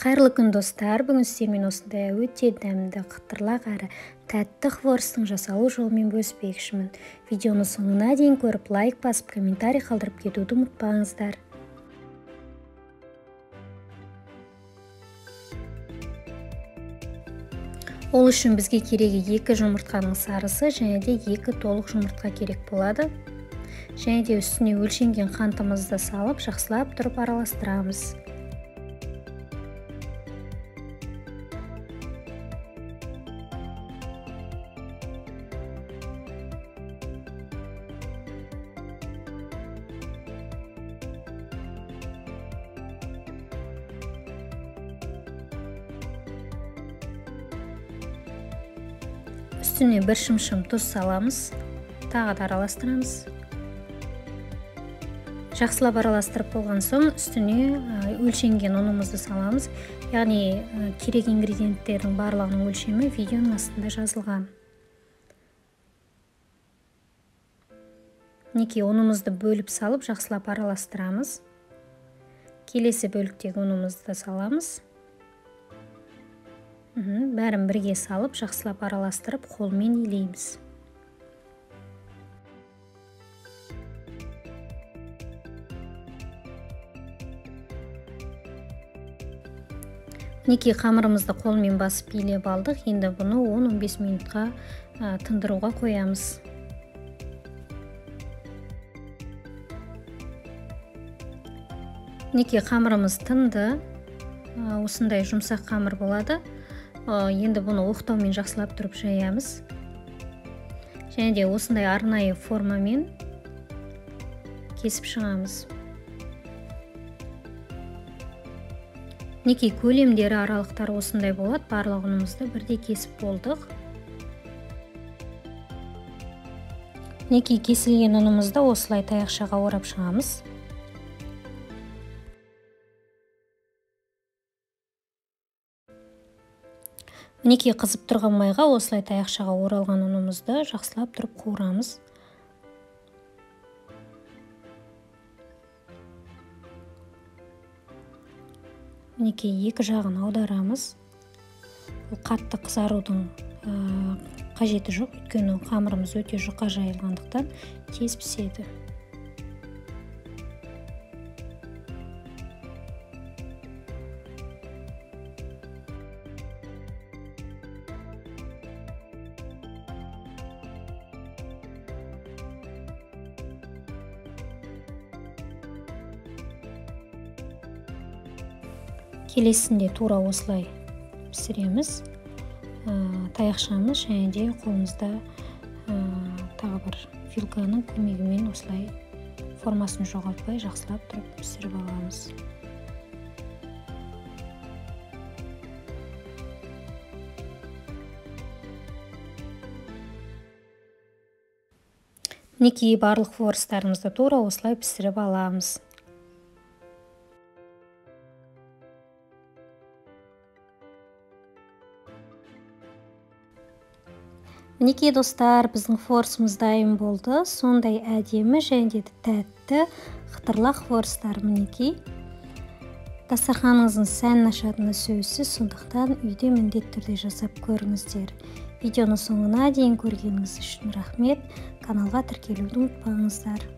Қайырлы күн достар, бүгін сіздермен осындай өте дәмді, қытырлақ әрі тәтті хворостың жасалу жолымен бөліспекшімін. Видеоны соңына дейін көріп, лайк басып, комментарий қалдырып кетуді ұмытпаңыздар. Ол үшін бізге керегі 2 жұмыртқаның сарысы және де 2 толық жұмыртқа керек болады. Және де үстіне өлшенген қантымызды салып, жақсылап тұрып араластырамыз. Үстіне 1 шымшым тұз саламыз, тағы да араластырамыз. Жақсылап араластырып болған соң, үстіне өлшенген ұнымызды саламыз. Яғни керек ингредиенттердің барлығының өлшемі видеоның астында жазылған. Мінекей ұнымызды бөліп салып, жақсылап араластырамыз. Келесі бөліктегі ұнымызды саламыз. Бәрін бірге салып, жақсылап араластырып, қолмен илейміз. Мінекей қамырымызды қолмен басып илеп алдық. Енді бұны 10-15 минутқа тындыруға қоямыз. Мінекей қамырымыз тынды. Осындай жұмсақ қамыр болады. Енді бұны оқтаумен жақсылап тұрып жаямыз. Және де осындай арнайы формамен кесіп шығамыз. Мінекей көлемдері аралықтары осындай болады. Барлық ұнымызды бірдей кесіп болдық. Мінекей кесілген ұнымызды осылай таяқшаға орап шығамыз. Мінекей қызып тұрған майға осылай таяқшаға оралған ұнымызды жақсылап тұрып қуырамыз. Мінекей екі жағын аударамыз. Қатты қызарудың қажеті жоқ, өйткені қамырымыз өте жұқа жайылғандықтан тез піседі. Келесінде тура осылай пісіреміз. Таяқшамыз және де қолымызда тағы бір вилканың көмегімен осылай формасын жоғалтпай жақсылап тұрып пісіріп аламыз. Мінекей барлық хворостарымызды тура осылай пісіріп аламыз. Мінекей достар, біздің хворостымыз дайын болды. Сондай әдемі және де тәтті қытырлақ хворостар мінекей. Дастарханыңыздың сәнін ашатыны сөзсіз, сондықтан үйде міндетті түрде жасап көріңіздер. Видеоны соңына дейін көргеніңіз үшін рахмет. Каналға тіркелуді ұмытпаңыздар.